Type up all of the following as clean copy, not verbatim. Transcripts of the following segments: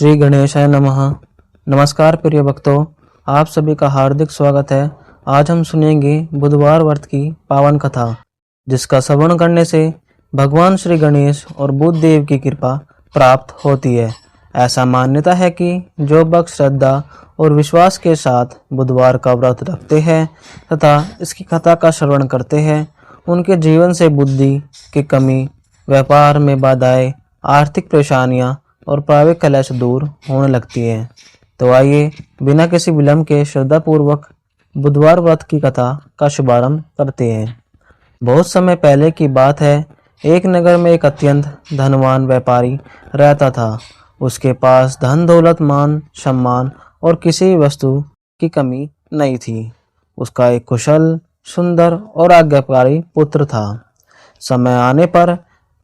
श्री गणेशाय नमः। नमस्कार प्रिय भक्तों, आप सभी का हार्दिक स्वागत है। आज हम सुनेंगे बुधवार व्रत की पावन कथा, जिसका श्रवण करने से भगवान श्री गणेश और बुध देव की कृपा प्राप्त होती है। ऐसा मान्यता है कि जो भक्त श्रद्धा और विश्वास के साथ बुधवार का व्रत रखते हैं तथा इसकी कथा का श्रवण करते हैं, उनके जीवन से बुद्धि की कमी, व्यापार में बाधाएं, आर्थिक परेशानियां और प्राइवेट कलेश दूर होने लगती है। तो आइए बिना किसी विलंब के श्रद्धापूर्वक बुधवार व्रत की कथा का शुभारंभ करते हैं। बहुत समय पहले की बात है। एक नगर में एक अत्यंत धनवान व्यापारी रहता था। उसके पास धन दौलत, मान सम्मान और किसी भी वस्तु की कमी नहीं थी। उसका एक कुशल, सुंदर और आज्ञाकारी पुत्र था। समय आने पर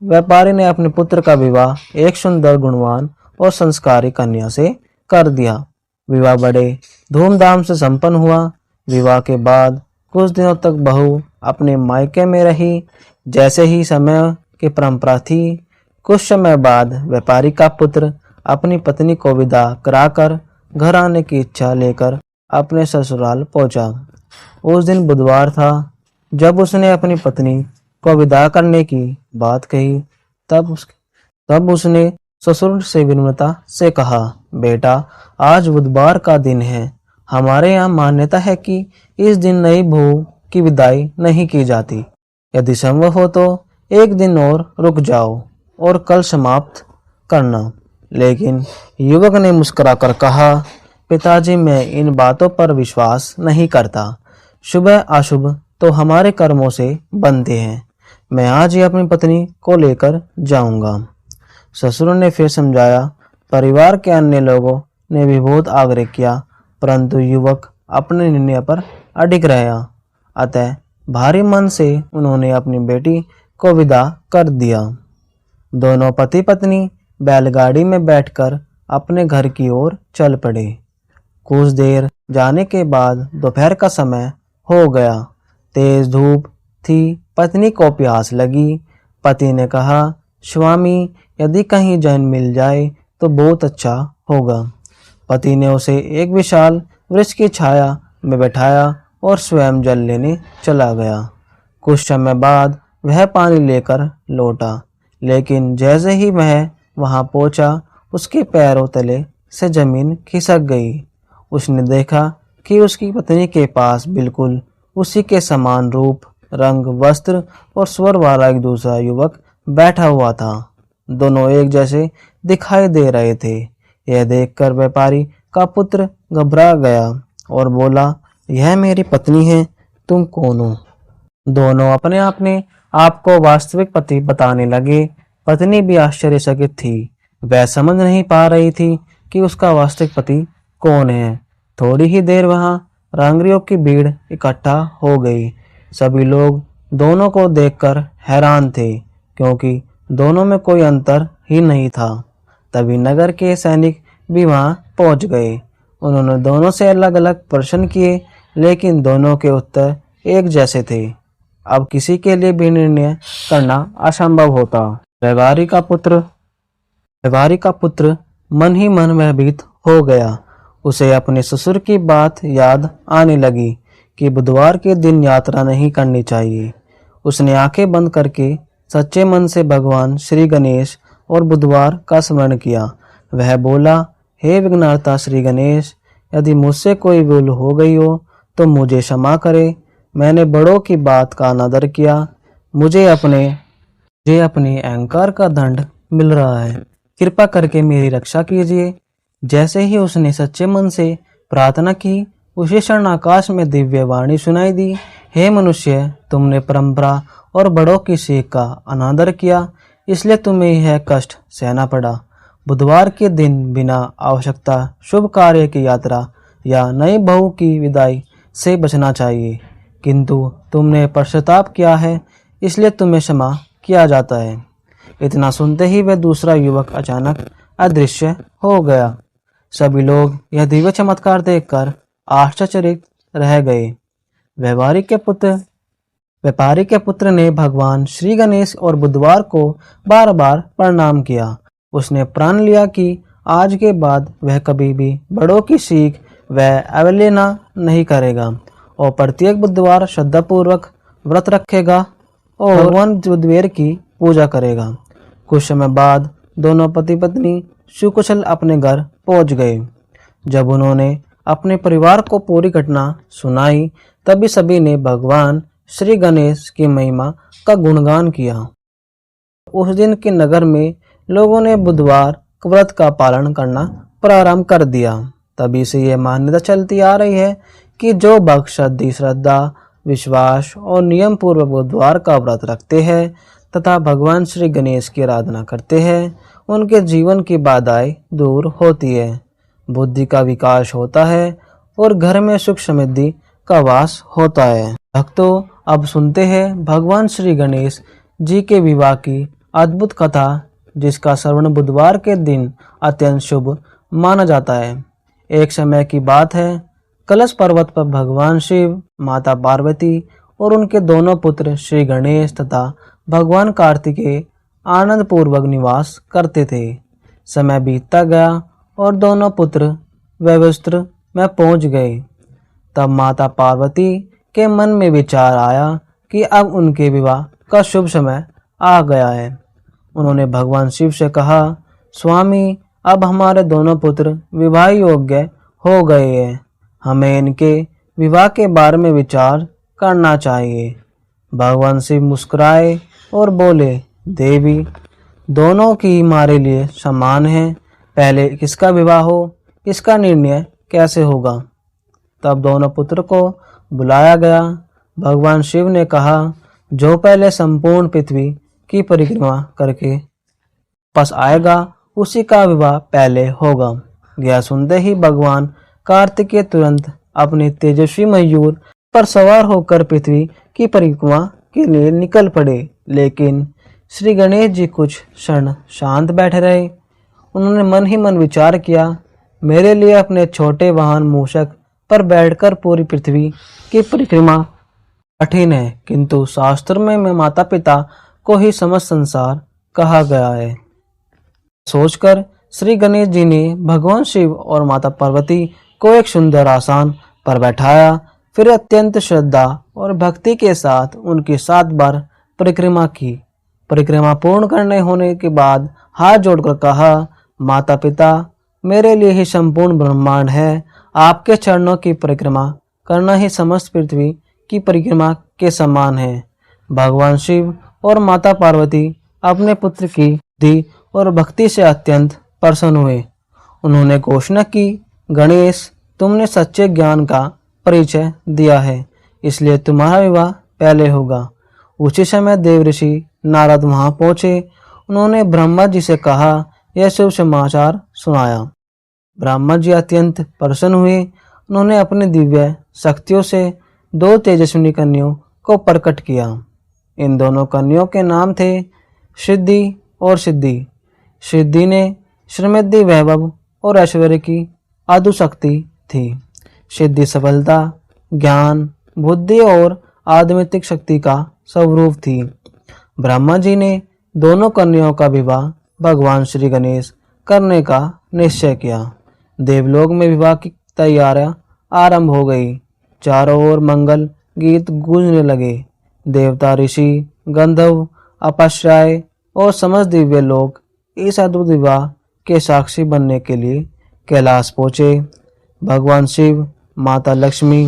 व्यापारी ने अपने पुत्र का विवाह एक सुंदर, गुणवान और संस्कारी कन्या से कर दिया। विवाह बड़े धूमधाम से संपन्न हुआ। विवाह के बाद कुछ दिनों तक बहू अपने मायके में रही, जैसे ही समय की परंपरा थी। कुछ समय बाद व्यापारी का पुत्र अपनी पत्नी को विदा कराकर घर आने की इच्छा लेकर अपने ससुराल पहुंचा। उस दिन बुधवार था। जब उसने अपनी पत्नी को विदा करने की बात कही, तब उसने ससुर से विनम्रता से कहा, बेटा, आज बुधवार का दिन है। हमारे यहाँ मान्यता है कि इस दिन नई बहू की विदाई नहीं की जाती। यदि संभव हो तो एक दिन और रुक जाओ और कल समाप्त करना। लेकिन युवक ने मुस्कुराकर कहा, पिताजी, मैं इन बातों पर विश्वास नहीं करता। शुभ अशुभ तो हमारे कर्मों से बनते हैं। मैं आज ही अपनी पत्नी को लेकर जाऊंगा। ससुर ने फिर समझाया। परिवार के अन्य लोगों ने भी बहुत आग्रह किया, परंतु युवक अपने निर्णय पर अडिग रहा। अतः भारी मन से उन्होंने अपनी बेटी को विदा कर दिया। दोनों पति पत्नी बैलगाड़ी में बैठकर अपने घर की ओर चल पड़े। कुछ देर जाने के बाद दोपहर का समय हो गया। तेज धूप थी। पत्नी को प्यास लगी। पति ने कहा, स्वामी, यदि कहीं जल मिल जाए तो बहुत अच्छा होगा। पति ने उसे एक विशाल वृक्ष की छाया में बैठाया और स्वयं जल लेने चला गया। कुछ समय बाद वह पानी लेकर लौटा, लेकिन जैसे ही वह वहां पहुंचा, उसके पैरों तले से जमीन खिसक गई। उसने देखा कि उसकी पत्नी के पास बिल्कुल उसी के समान रूप, रंग, वस्त्र और स्वर वाला एक दूसरा युवक बैठा हुआ था। दोनों एक जैसे दिखाई दे रहे थे। यह देखकर व्यापारी का पुत्र घबरा गया और बोला, यह मेरी पत्नी है, तुम कौन हो? दोनों अपने आप को वास्तविक पति बताने लगे। पत्नी भी आश्चर्यचकित थी। वह समझ नहीं पा रही थी कि उसका वास्तविक पति कौन है। थोड़ी ही देर वहां रांगरियों की भीड़ इकट्ठा हो गई। सभी लोग दोनों को देखकर हैरान थे, क्योंकि दोनों में कोई अंतर ही नहीं था। तभी नगर के सैनिक भी वहां पहुंच गए। उन्होंने दोनों से अलग अलग प्रश्न किए, लेकिन दोनों के उत्तर एक जैसे थे। अब किसी के लिए भी निर्णय करना असंभव होता। व्यापारी का पुत्र मन ही मन भयभीत हो गया। उसे अपने ससुर की बात याद आने लगी कि बुधवार के दिन यात्रा नहीं करनी चाहिए। उसने आंखें बंद करके सच्चे मन से भगवान श्री गणेश और बुधवार का स्मरण किया। वह बोला, हे विघ्नहर्ता श्री गणेश, यदि मुझसे कोई भूल हो गई हो तो मुझे क्षमा करे। मैंने बड़ों की बात का अनादर किया। मुझे अपने अहंकार का दंड मिल रहा है। कृपा करके मेरी रक्षा कीजिए। जैसे ही उसने सच्चे मन से प्रार्थना की, उसी क्षण आकाश में दिव्य वाणी सुनाई दी, हे मनुष्य, तुमने परंपरा और बड़ों की सीख का अनादर किया, इसलिए तुम्हें यह कष्ट सहना पड़ा। बुधवार के दिन बिना आवश्यकता शुभ कार्य की यात्रा या नई बहू की विदाई से बचना चाहिए, किंतु तुमने पश्चाताप किया है, इसलिए तुम्हें क्षमा किया जाता है। इतना सुनते ही वह दूसरा युवक अचानक अदृश्य हो गया। सभी लोग यह दिव्य चमत्कार देखकर आश्चर्यचकित रह गए। व्यापारी के पुत्र ने भगवान श्री गणेश और बुधवार को बार बार प्रणाम किया। उसने प्रण लिया कि आज के बाद वह कभी भी बड़ों की सीख व अवहेलना नहीं करेगा और प्रत्येक बुधवार श्रद्धापूर्वक व्रत रखेगा और भगवान बुधवार की पूजा करेगा। कुछ समय बाद दोनों पति पत्नी सुकुशल अपने घर पहुंच गए। जब उन्होंने अपने परिवार को पूरी घटना सुनाई तभी सभी ने भगवान श्री गणेश की महिमा का गुणगान किया। उस दिन के नगर में लोगों ने बुधवार व्रत का पालन करना प्रारंभ कर दिया। तभी से यह मान्यता चलती आ रही है कि जो भक्त श्रद्धा विश्वास और नियम पूर्वक बुधवार का व्रत रखते हैं तथा भगवान श्री गणेश की आराधना करते हैं उनके जीवन की बाधाएं दूर होती है, बुद्धि का विकास होता है और घर में सुख समृद्धि का वास होता है। भक्तों, अब सुनते हैं भगवान श्री गणेश जी के विवाह की अद्भुत कथा, जिसका श्रवण बुधवार के दिन अत्यंत शुभ माना जाता है। एक समय की बात है, कलश पर्वत पर भगवान शिव, माता पार्वती और उनके दोनों पुत्र श्री गणेश तथा भगवान कार्तिकेय आनंद पूर्वक निवास करते थे। समय बीतता गया और दोनों पुत्र वैवस्त्र में पहुंच गए। तब माता पार्वती के मन में विचार आया कि अब उनके विवाह का शुभ समय आ गया है। उन्होंने भगवान शिव से कहा, स्वामी, अब हमारे दोनों पुत्र विवाह योग्य हो गए हैं, हमें इनके विवाह के बारे में विचार करना चाहिए। भगवान शिव मुस्कुराए और बोले, देवी, दोनों की हमारे लिए समान है, पहले किसका विवाह हो इसका निर्णय कैसे होगा। तब दोनों पुत्र को बुलाया गया। भगवान शिव ने कहा, जो पहले संपूर्ण पृथ्वी की परिक्रमा करके वापस आएगा उसी का विवाह पहले होगा। यह सुनते ही भगवान कार्तिकेय तुरंत अपने तेजस्वी मयूर पर सवार होकर पृथ्वी की परिक्रमा के लिए निकल पड़े। लेकिन श्री गणेश जी कुछ क्षण शांत बैठे रहे। उन्होंने मन ही मन विचार किया, मेरे लिए अपने छोटे वाहन मूषक पर बैठकर पूरी पृथ्वी की परिक्रमा कठिन है, किंतु शास्त्र में माता पिता को ही समस्त संसार कहा गया है। सोचकर श्री गणेश जी ने भगवान शिव और माता पार्वती को एक सुंदर आसन पर बैठाया, फिर अत्यंत श्रद्धा और भक्ति के साथ उनकी 7 बार परिक्रमा की। परिक्रमा पूर्ण करने होने के बाद हाथ जोड़कर कहा, माता पिता, मेरे लिए ही संपूर्ण ब्रह्मांड है, आपके चरणों की परिक्रमा करना ही समस्त पृथ्वी की परिक्रमा के समान है। भगवान शिव और माता पार्वती अपने पुत्र की बुद्धि और भक्ति से अत्यंत प्रसन्न हुए। उन्होंने घोषणा की, गणेश, तुमने सच्चे ज्ञान का परिचय दिया है, इसलिए तुम्हारा विवाह पहले होगा। उसी समय देव ऋषि नारद वहां पहुंचे। उन्होंने ब्रह्मा जी से कहा, यह शुभ समाचार सुनाया। ब्रह्मा जी अत्यंत प्रसन्न हुए। उन्होंने अपने दिव्य शक्तियों से 2 तेजस्विनी कन्याओं को प्रकट किया। इन दोनों कन्याओं के नाम थे सिद्धि और सिद्धि। सिद्धि ने समृद्धि, वैभव और ऐश्वर्य की अद्भुत शक्ति थी। सिद्धि सफलता, ज्ञान, बुद्धि और आध्यात्मिक शक्ति का स्वरूप थी। ब्रह्मा जी ने दोनों कन्याओं का विवाह भगवान श्री गणेश करने का निश्चय किया। देवलोक में विवाह की तैयारियां आरंभ हो गई। चारों ओर मंगल गीत गूंजने लगे। देवता, ऋषि, गंधर्व, अप्सराएं और समस्त दिव्य लोग इस अद्भुत विवाह के साक्षी बनने के लिए कैलाश पहुंचे। भगवान शिव, माता लक्ष्मी,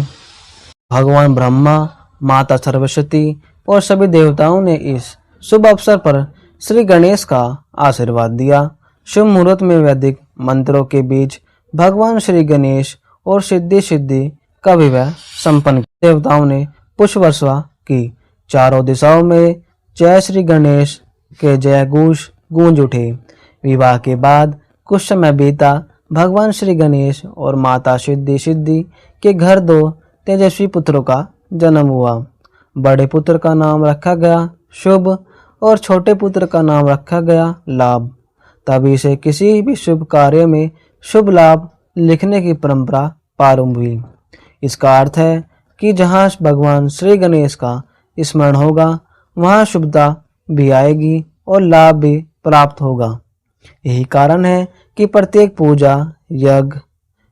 भगवान ब्रह्मा, माता सरस्वती और सभी देवताओं ने इस शुभ अवसर पर श्री गणेश का आशीर्वाद दिया। शुभ मुहूर्त में वैदिक मंत्रों के बीच भगवान श्री गणेश और सिद्धि का विवाह संपन्न किया। देवताओं ने पुष्प वर्षा की। चारों दिशाओं में जय श्री गणेश के जय घोष गूंज उठे। विवाह के बाद कुछ समय बीता। भगवान श्री गणेश और माता सिद्धि के घर 2 तेजस्वी पुत्रों का जन्म हुआ। बड़े पुत्र का नाम रखा गया शुभ और छोटे पुत्र का नाम रखा गया लाभ। तभी से किसी भी शुभ कार्य में शुभ लाभ लिखने की परंपरा प्रारंभ हुई। इसका अर्थ है कि जहाँ भगवान श्री गणेश का स्मरण होगा वहाँ शुभता भी आएगी और लाभ भी प्राप्त होगा। यही कारण है कि प्रत्येक पूजा, यज्ञ,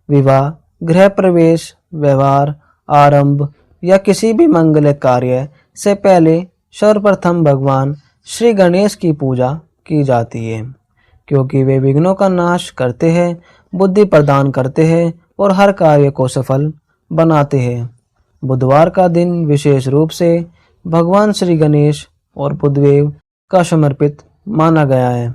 विवाह, गृह प्रवेश, व्यवहार आरंभ या किसी भी मंगल कार्य से पहले सर्वप्रथम भगवान श्री गणेश की पूजा की जाती है, क्योंकि वे विघ्नों का नाश करते हैं, बुद्धि प्रदान करते हैं और हर कार्य को सफल बनाते हैं। बुधवार का दिन विशेष रूप से भगवान श्री गणेश और बुधदेव का समर्पित माना गया है।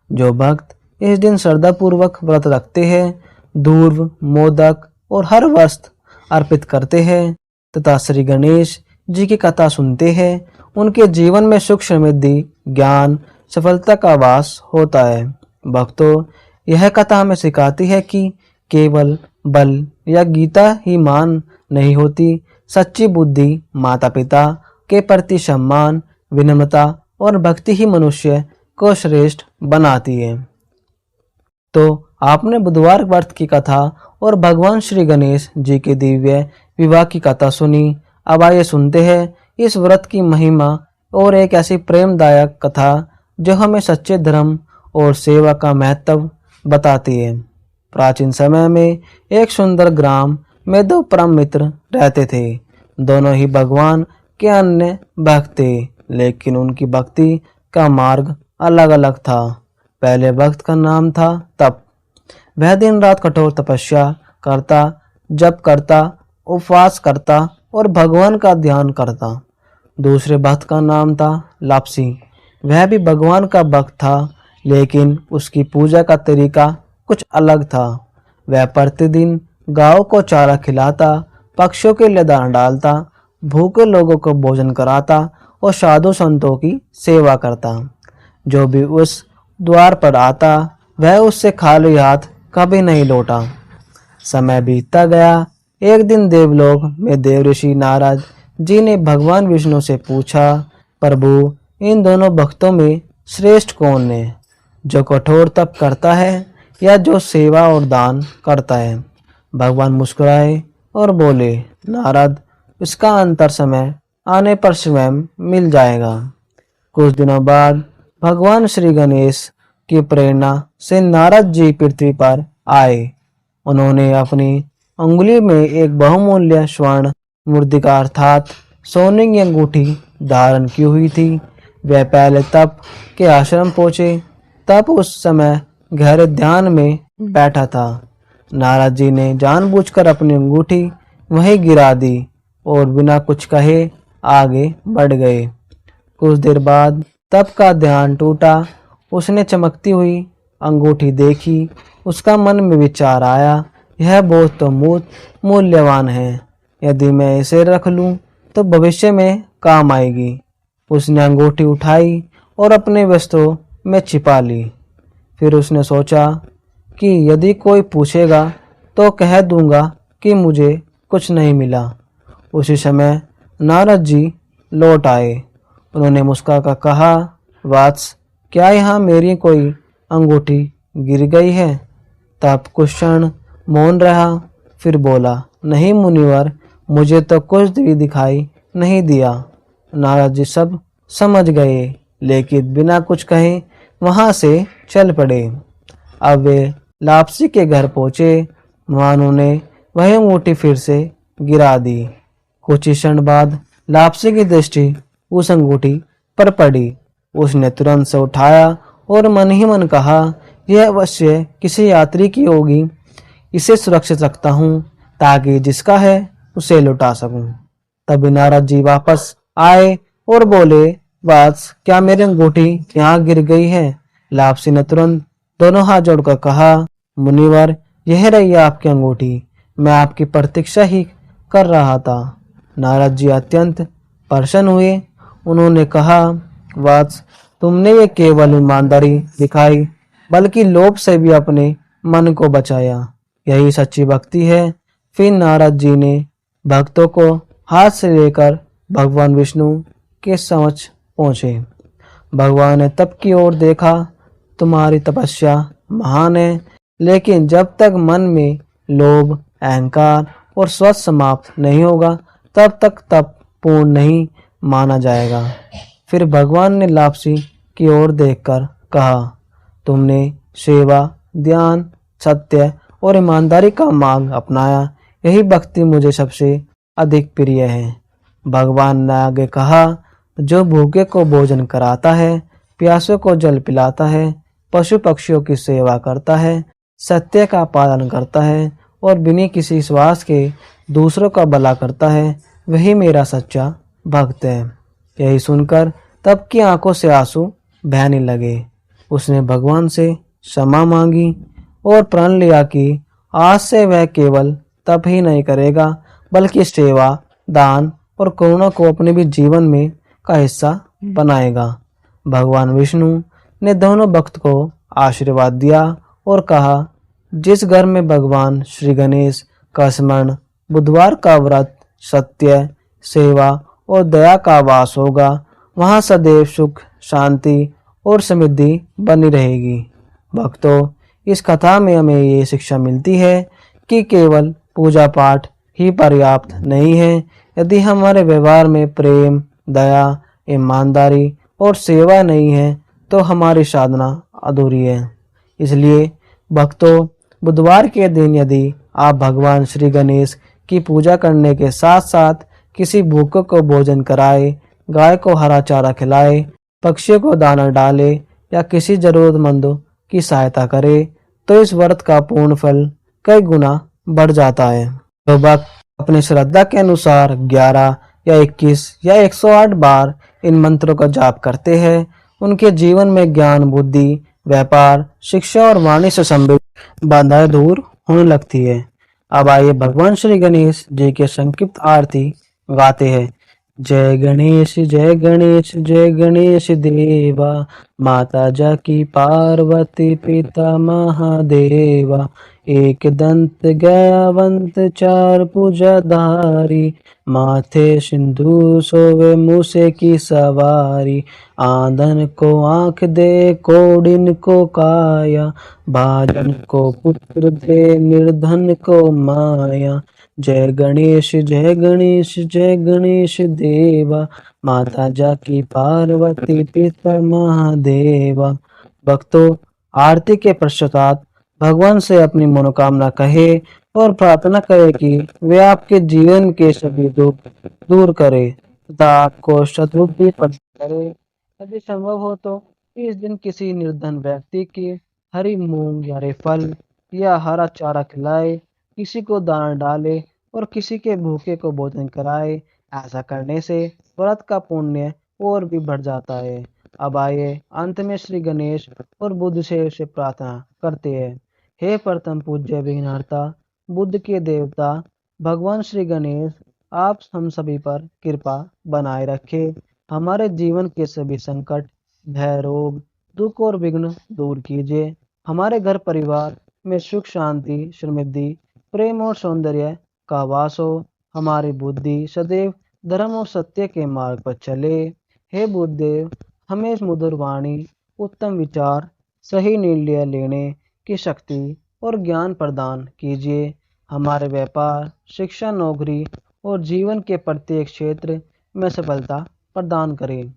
जो भक्त इस दिन श्रद्धापूर्वक व्रत रखते हैं, दूर्व, मोदक और हर वस्त्र अर्पित करते हैं तथा श्री गणेश जी की कथा सुनते हैं, उनके जीवन में सुख, समृद्धि, ज्ञान, सफलता का वास होता है। भक्तों, यह कथा हमें सिखाती है कि केवल बल या गीता ही मान नहीं होती, सच्ची बुद्धि, माता पिता के प्रति सम्मान, विनम्रता और भक्ति ही मनुष्य को श्रेष्ठ बनाती है। तो आपने बुधवार व्रत की कथा और भगवान श्री गणेश जी के दिव्य विवाह की कथा सुनी। अब आइए सुनते हैं इस व्रत की महिमा और एक ऐसी प्रेमदायक कथा जो हमें सच्चे धर्म और सेवा का महत्व बताती है। प्राचीन समय में एक सुंदर ग्राम में दो परम मित्र रहते थे। दोनों ही भगवान के अन्य भक्त थे, लेकिन उनकी भक्ति का मार्ग अलग अलग था। पहले भक्त का नाम था तप। वह दिन रात कठोर तपस्या करता, जप करता, उपवास करता और भगवान का ध्यान करता। दूसरे भक्त का नाम था लापसी। वह भी भगवान का भक्त था, लेकिन उसकी पूजा का तरीका कुछ अलग था। वह प्रतिदिन गायों को चारा खिलाता, पक्षियों के लिए दाना डालता, भूखे लोगों को भोजन कराता और साधु संतों की सेवा करता। जो भी उस द्वार पर आता, वह उससे खाली हाथ कभी नहीं लौटा। समय बीतता गया। एक दिन देवलोक में देव ऋषि नारद जी ने भगवान विष्णु से पूछा, प्रभु, इन दोनों भक्तों में श्रेष्ठ कौन है, जो कठोर तप करता है या जो सेवा और दान करता है? भगवान मुस्कुराए और बोले, नारद, इसका अंतर समय आने पर स्वयं मिल जाएगा। कुछ दिनों बाद भगवान श्री गणेश की प्रेरणा से नारद जी पृथ्वी पर आए। उन्होंने अपनी अंगुली में एक बहुमूल्य स्वर्ण मूर्तिका अर्थात सोने की अंगूठी धारण की हुई थी। वह पहले तप के आश्रम पहुंचे। तप उस समय गहरे ध्यान में बैठा था। नारद जी ने जानबूझकर अपनी अंगूठी वहीं गिरा दी और बिना कुछ कहे आगे बढ़ गए। कुछ देर बाद तप का ध्यान टूटा। उसने चमकती हुई अंगूठी देखी। उसका मन में विचार आया, यह बहुत तो मूल्यवान है। यदि मैं इसे रख लूं तो भविष्य में काम आएगी। उसने अंगूठी उठाई और अपने वस्त्रों में छिपा ली। फिर उसने सोचा कि यदि कोई पूछेगा तो कह दूंगा कि मुझे कुछ नहीं मिला। उसी समय नारद जी लौट आए। उन्होंने मुस्कुराकर कहा, वत्स, क्या यहाँ मेरी कोई अंगूठी गिर गई है? तब कुछ क्षण मौन रहा, फिर बोला, नहीं मुनिवर, मुझे तो कुछ भी दिखाई नहीं दिया। नारद जी सब समझ गए, लेकिन बिना कुछ कहे वहां से चल पड़े। अब वे लापसी के घर पहुंचे। वहां उन्होंने वही अंगूठी फिर से गिरा दी। कुछ ही क्षण बाद लापसी की दृष्टि उस अंगूठी पर पड़ी। उसने तुरंत से उठाया और मन ही मन कहा, यह अवश्य किसी यात्री की होगी। इसे सुरक्षित रखता हूँ ताकि जिसका है उसे लौटा सकूं। तभी नारद जी वापस आए और बोले, वत्स, क्या मेरी अंगूठी यहाँ गिर गई है? लापसी ने तुरंत दोनों हाथ जोड़कर कहा, मुनिवर, यह रही आपकी अंगूठी। मैं आपकी प्रतीक्षा ही कर रहा था। नारद जी अत्यंत प्रसन्न हुए। उन्होंने कहा, वत्स, तुमने ये केवल ईमानदारी दिखाई, बल्कि लोभ से भी अपने मन को बचाया। यही सच्ची भक्ति है। फिर नारद जी ने भक्तों को हाथ से लेकर भगवान विष्णु के समक्ष पहुंचे। भगवान ने तप की ओर देखा, तुम्हारी तपस्या महान है, लेकिन जब तक मन में लोभ, अहंकार और स्वार्थ समाप्त नहीं होगा, तब तक तप पूर्ण नहीं माना जाएगा। फिर भगवान ने लापसी की ओर देखकर कहा, तुमने सेवा ध्यान, सत्य और ईमानदारी का मार्ग अपनाया। यही भक्ति मुझे सबसे अधिक प्रिय है। भगवान ने आगे कहा, जो भूखे को भोजन कराता है, प्यासों को जल पिलाता है, पशु पक्षियों की सेवा करता है, सत्य का पालन करता है और बिना किसी स्वार्थ के दूसरों का भला करता है, वही मेरा सच्चा भक्त है। यही सुनकर तब की आंखों से आंसू बहने लगे। उसने भगवान से क्षमा मांगी और प्रण लिया कि आज से वह केवल तप ही नहीं करेगा, बल्कि सेवा, दान और करुणा को अपने भी जीवन में का हिस्सा बनाएगा। भगवान विष्णु ने दोनों भक्त को आशीर्वाद दिया और कहा, जिस घर में भगवान श्री गणेश का स्मरण, बुधवार का व्रत, सत्य, सेवा और दया का वास होगा, वहाँ सदैव सुख, शांति और समृद्धि बनी रहेगी। भक्तों, इस कथा में हमें ये शिक्षा मिलती है कि केवल पूजा पाठ ही पर्याप्त नहीं है। यदि हमारे व्यवहार में प्रेम, दया, ईमानदारी और सेवा नहीं है तो हमारी साधना अधूरी है। इसलिए भक्तों, बुधवार के दिन यदि आप भगवान श्री गणेश की पूजा करने के साथ साथ किसी भूखे को भोजन कराए, गाय को हरा चारा खिलाए, पक्षियों को दाना डाले या किसी जरूरतमंद की सहायता करे, तो इस व्रत का पूर्ण फल कई गुना बढ़ जाता है। तो भक्त अपनी श्रद्धा के अनुसार 11 या 21 या 108 बार इन मंत्रों का जाप करते हैं, उनके जीवन में ज्ञान, बुद्धि, व्यापार, शिक्षा और वाणी से संबंधित बाधाएं दूर होने लगती है। अब आइए भगवान श्री गणेश जी के संक्षिप्त आरती गाते हैं। जय गणेश जय गणेश जय गणेश देवा, माता जाकी पार्वती पिता महादेवा, एक दंत गयावंत चार भुजाधारी, माथे सिंधु सोवे मूसे की सवारी, आंधन को आंख दे कोडिन को काया, भाजन को पुत्र दे निर्धन को माया। जय गणेश जय गणेश जय गणेश देवा, माता जाकी पार्वती पिता महादेवा। भक्तों, आरती के पश्चात भगवान से अपनी मनोकामना कहे और प्रार्थना करे कि वे आपके जीवन के सभी दुख दूर करे तथा आपको सद्बुद्धि प्रदान करे। यदि संभव हो तो इस दिन किसी निर्धन व्यक्ति के हरी मूंग या हरे फल या हरा चारा खिलाए, किसी को दाना डाले और किसी के भूखे को भोजन कराए। ऐसा करने से व्रत का पुण्य और भी बढ़ जाता है। अब आइए अंत में श्री गणेश और बुद्ध से प्रार्थना करते हैं। हे प्रथम पूज्य विघ्नहर्ता, बुद्ध के देवता भगवान श्री गणेश, आप हम सभी पर कृपा बनाए रखे। हमारे जीवन के सभी संकट, भय, रोग, दुख और विघ्न दूर कीजिए। हमारे घर परिवार में सुख, शांति, समृद्धि, प्रेम और सौंदर्य का वास हो। हमारी बुद्धि सदैव धर्म और सत्य के मार्ग पर चले। हे बुद्धदेव, हमें मधुर वाणी, उत्तम विचार, सही निर्णय लेने की शक्ति और ज्ञान प्रदान कीजिए। हमारे व्यापार, शिक्षा, नौकरी और जीवन के प्रत्येक क्षेत्र में सफलता प्रदान करें।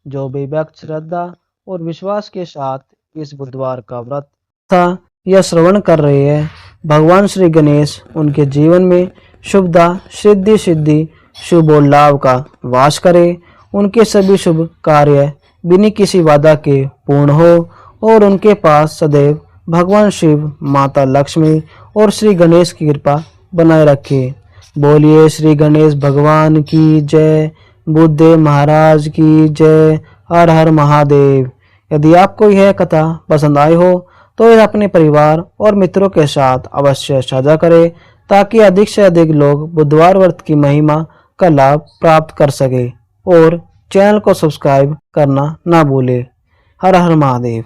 जो भी व्यक्ति श्रद्धा और विश्वास के साथ इस बुधवार का व्रत था यह श्रवण कर रहे हैं, भगवान श्री गणेश उनके जीवन में शुभता, सिद्धि, सिद्धि, शुभ और लाभ का वास करे। उनके सभी शुभ कार्य बिना किसी बाधा के पूर्ण हो और उनके पास सदैव भगवान शिव, माता लक्ष्मी और श्री गणेश की कृपा बनाए रखे। बोलिए श्री गणेश भगवान की जय, बुद्धदेव महाराज की जय। हर हर महादेव। यदि आपको यह कथा पसंद आई हो तो इसे अपने परिवार और मित्रों के साथ अवश्य साझा करें, ताकि अधिक से अधिक लोग बुधवार व्रत की महिमा का लाभ प्राप्त कर सके। और चैनल को सब्सक्राइब करना ना भूले। हर हर महादेव।